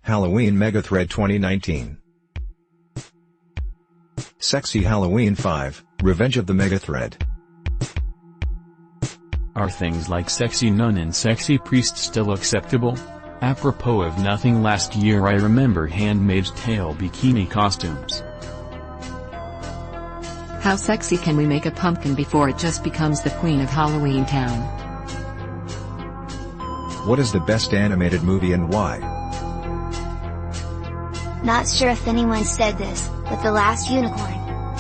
Halloween Megathread 2019. Sexy Halloween 5, Revenge of the Megathread. Are things like sexy nun and sexy priest still acceptable? Apropos of nothing, last year I remember Handmaid's Tale bikini costumes. How sexy can we make a pumpkin before it just becomes the queen of Halloween Town? What is the best animated movie and why? Not sure if anyone said this, but The Last Unicorn.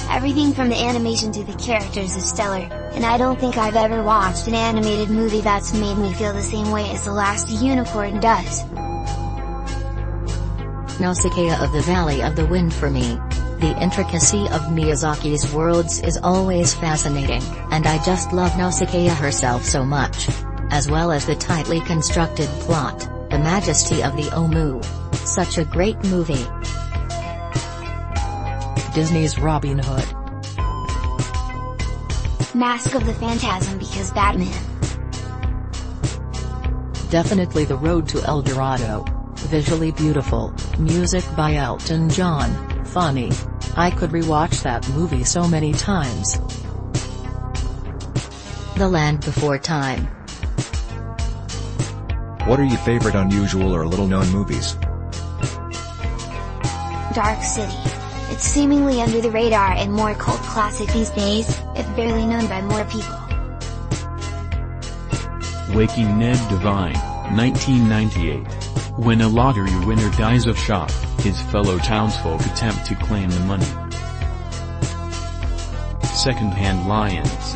Everything from the animation to the characters is stellar, and I don't think I've ever watched an animated movie that's made me feel the same way as The Last Unicorn does. Nausicaa of the Valley of the Wind for me. The intricacy of Miyazaki's worlds is always fascinating, and I just love Nausicaa herself so much. As well as the tightly constructed plot, the majesty of the Omu. Such a great movie. Disney's Robin Hood. Mask of the Phantasm because Batman. Definitely The Road to El Dorado. Visually beautiful, music by Elton John, funny. I could rewatch that movie so many times. The Land Before Time. What are your favorite unusual or little-known movies? Dark City. It's seemingly under the radar and more cult classic these days, if barely known by more people. Waking Ned Devine, 1998. When a lottery winner dies of shock, his fellow townsfolk attempt to claim the money. Second-Hand Lions.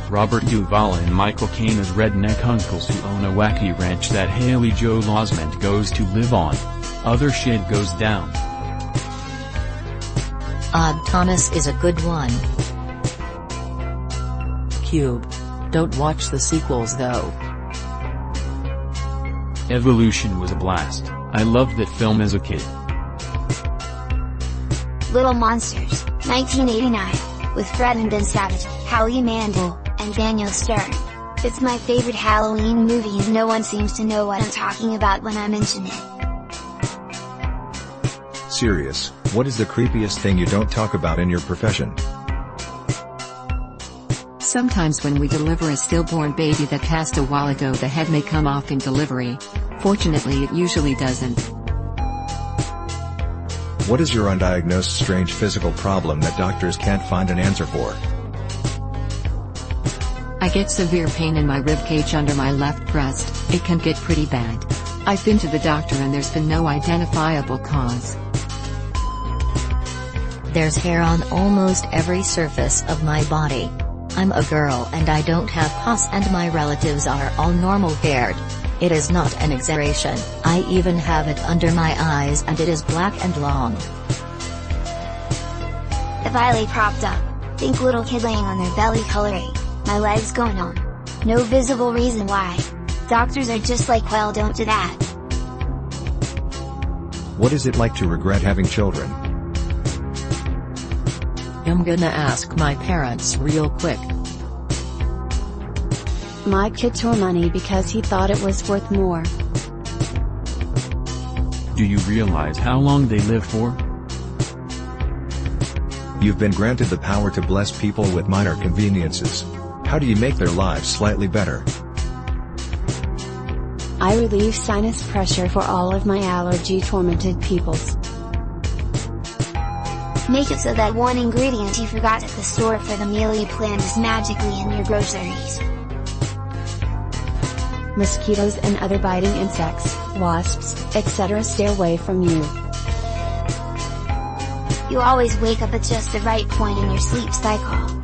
Robert Duvall and Michael Caine as redneck uncles who own a wacky ranch that Haley Joel Osment goes to live on. Other shit goes down. Odd Thomas is a good one. Cube. Don't watch the sequels though. Evolution was a blast. I loved that film as a kid. Little Monsters, 1989, with Fred and Ben Savage, Howie Mandel, and Daniel Stern. It's my favorite Halloween movie and no one seems to know what I'm talking about when I mention it. Serious, what is the creepiest thing you don't talk about in your profession? Sometimes when we deliver a stillborn baby that passed a while ago, the head may come off in delivery. Fortunately, it usually doesn't. What is your undiagnosed strange physical problem that doctors can't find an answer for? I get severe pain in my ribcage under my left breast. It can get pretty bad. I've been to the doctor and there's been no identifiable cause. There's hair on almost every surface of my body. I'm a girl and I don't have pus and my relatives are all normal haired. It is not an exaggeration. I even have it under my eyes and it is black and long. If I lay propped up, think little kid laying on their belly coloring, my legs going on. No visible reason why. Doctors are just like, well, don't do that. What is it like to regret having children? I'm gonna ask my parents real quick. My kid tore money because he thought it was worth more. Do you realize how long they live for? You've been granted the power to bless people with minor conveniences. How do you make their lives slightly better? I relieve sinus pressure for all of my allergy-tormented peoples. Make it so that one ingredient you forgot at the store for the meal you planned is magically in your groceries. Mosquitoes and other biting insects, wasps, etc. stay away from you. You always wake up at just the right point in your sleep cycle.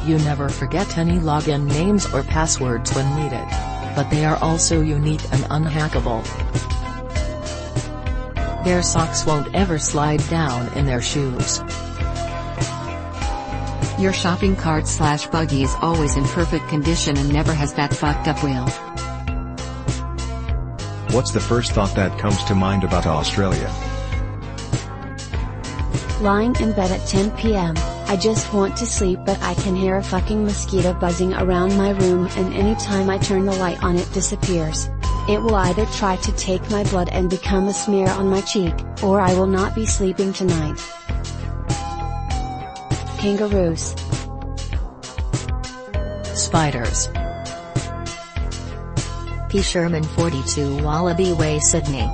You never forget any login names or passwords when needed. But they are also unique and unhackable. Their socks won't ever slide down in their shoes. Your shopping cart/buggy is always in perfect condition and never has that fucked up wheel. What's the first thought that comes to mind about Australia? Lying in bed at 10 p.m., I just want to sleep but I can hear a fucking mosquito buzzing around my room and anytime I turn the light on it disappears. It will either try to take my blood and become a smear on my cheek, or I will not be sleeping tonight. Kangaroos. Spiders. P. Sherman 42 Wallaby Way, Sydney.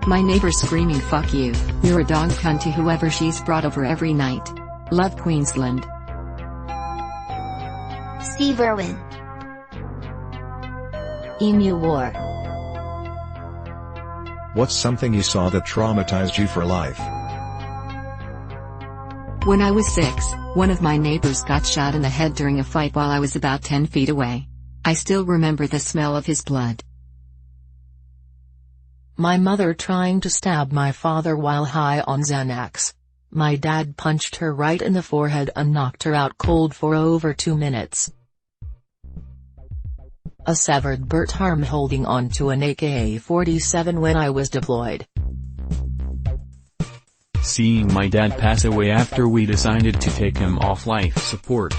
My neighbor screaming "fuck you, you're a dog cunt" to whoever she's brought over every night. Love, Queensland. Steve Irwin. Emu War. What's something you saw that traumatized you for life? When I was 6, one of my neighbors got shot in the head during a fight while I was about 10 feet away. I still remember the smell of his blood. My mother trying to stab my father while high on Xanax. My dad punched her right in the forehead and knocked her out cold for over 2 minutes. A severed Burt arm holding on to an AK-47 when I was deployed. Seeing my dad pass away after we decided to take him off life support.